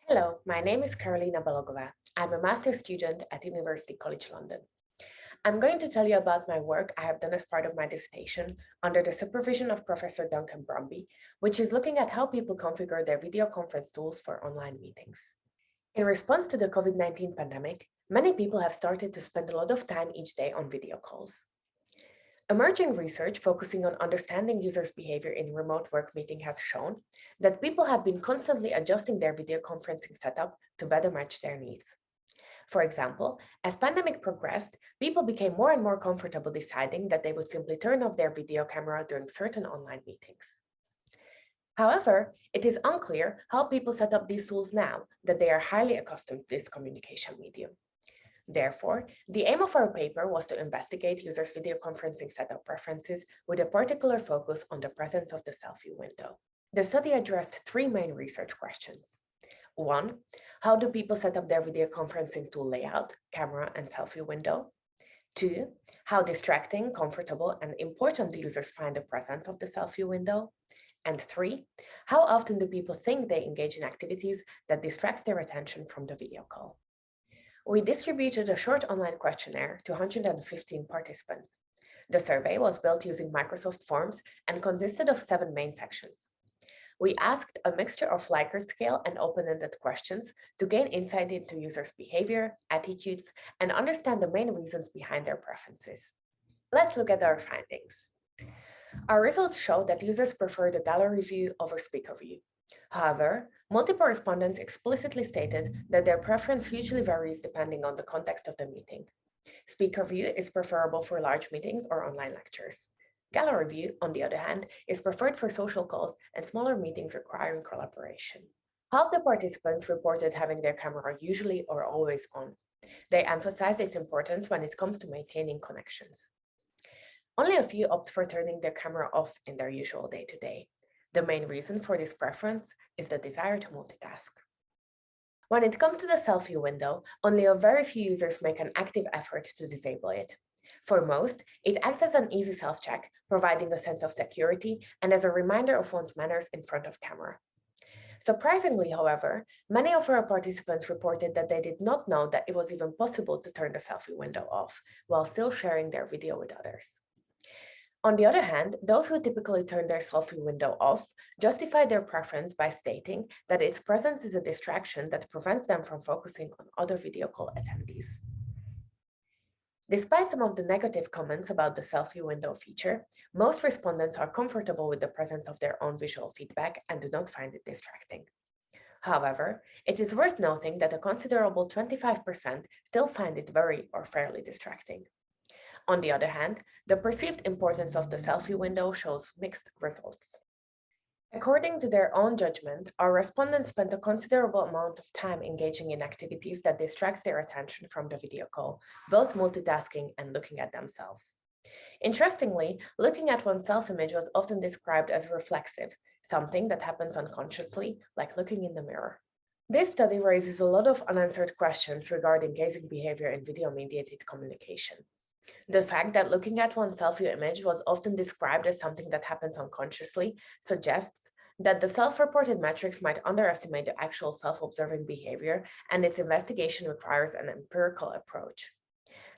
Hello, my name is Karolina Balogova. I'm a master's student at University College London. I'm going to tell you about my work I have done as part of my dissertation under the supervision of Professor Duncan Brumby, which is looking at how people configure their video conference tools for online meetings. In response to the COVID-19 pandemic, many people have started to spend a lot of time each day on video calls. Emerging research focusing on understanding users' behavior in remote work meeting has shown that people have been constantly adjusting their video conferencing setup to better match their needs. For example, as pandemic progressed, people became more and more comfortable deciding that they would simply turn off their video camera during certain online meetings. However, it is unclear how people set up these tools now that they are highly accustomed to this communication medium. Therefore, the aim of our paper was to investigate users' video conferencing setup preferences with a particular focus on the presence of the selfie window. The study addressed three main research questions. 1. How do people set up their video conferencing tool layout, camera, and selfie window? 2. How distracting, comfortable, and important do users find the presence of the selfie window? And 3. How often do people think they engage in activities that distracts their attention from the video call? We distributed a short online questionnaire to 115 participants. The survey was built using Microsoft Forms and consisted of 7 main sections. We asked a mixture of Likert scale and open-ended questions to gain insight into users' behavior, attitudes, and understand the main reasons behind their preferences. Let's look at our findings. Our results show that users prefer the gallery view over speaker view. However, multiple respondents explicitly stated that their preference hugely varies depending on the context of the meeting. Speaker view is preferable for large meetings or online lectures. Gallery view, on the other hand, is preferred for social calls and smaller meetings requiring collaboration. Half the participants reported having their camera usually or always on. They emphasize its importance when it comes to maintaining connections. Only a few opt for turning their camera off in their usual day-to-day. The main reason for this preference is the desire to multitask. When it comes to the selfie window, only a very few users make an active effort to disable it. For most, it acts as an easy self-check, providing a sense of security and as a reminder of one's manners in front of camera. Surprisingly, however, many of our participants reported that they did not know that it was even possible to turn the selfie window off while still sharing their video with others. On the other hand, those who typically turn their selfie window off justify their preference by stating that its presence is a distraction that prevents them from focusing on other video call attendees. Despite some of the negative comments about the selfie window feature, most respondents are comfortable with the presence of their own visual feedback and do not find it distracting. However, it is worth noting that a considerable 25% still find it very or fairly distracting. On the other hand, the perceived importance of the selfie window shows mixed results. According to their own judgment, our respondents spent a considerable amount of time engaging in activities that distracts their attention from the video call, both multitasking and looking at themselves. Interestingly, looking at one's self-image was often described as reflexive, something that happens unconsciously, like looking in the mirror. This study raises a lot of unanswered questions regarding gazing behavior in video-mediated communication. The fact that looking at one's selfie image was often described as something that happens unconsciously suggests that the self-reported metrics might underestimate the actual self-observing behavior, and its investigation requires an empirical approach.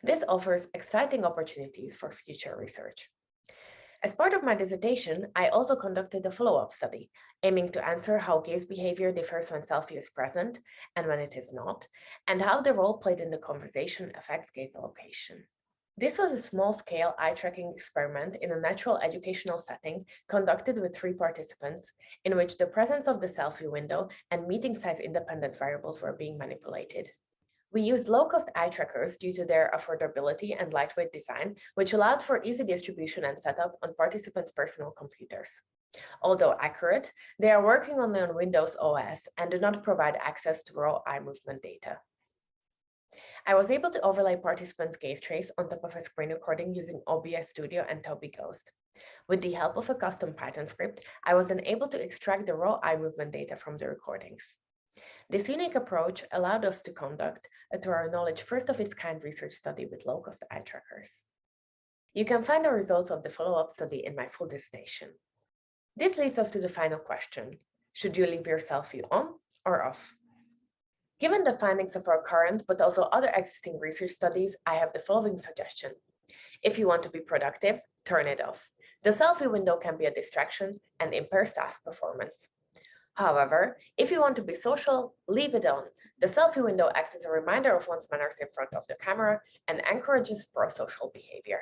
This offers exciting opportunities for future research. As part of my dissertation, I also conducted a follow-up study, aiming to answer how gaze behavior differs when selfie is present and when it is not, and how the role played in the conversation affects gaze allocation. This was a small-scale eye-tracking experiment in a natural educational setting conducted with 3 participants, in which the presence of the selfie window and meeting size independent variables were being manipulated. We used low-cost eye trackers due to their affordability and lightweight design, which allowed for easy distribution and setup on participants' personal computers. Although accurate, they are working only on Windows OS and do not provide access to raw eye movement data. I was able to overlay participants' gaze trace on top of a screen recording using OBS Studio and Tobii Ghost. With the help of a custom Python script, I was then able to extract the raw eye movement data from the recordings. This unique approach allowed us to conduct, to our knowledge, first-of-its-kind research study with low-cost eye trackers. You can find the results of the follow-up study in my full dissertation. This leads us to the final question. Should you leave your selfie on or off? Given the findings of our current, but also other existing research studies, I have the following suggestion. If you want to be productive, turn it off. The selfie window can be a distraction and impairs task performance. However, if you want to be social, leave it on. The selfie window acts as a reminder of one's manners in front of the camera and encourages pro-social behavior.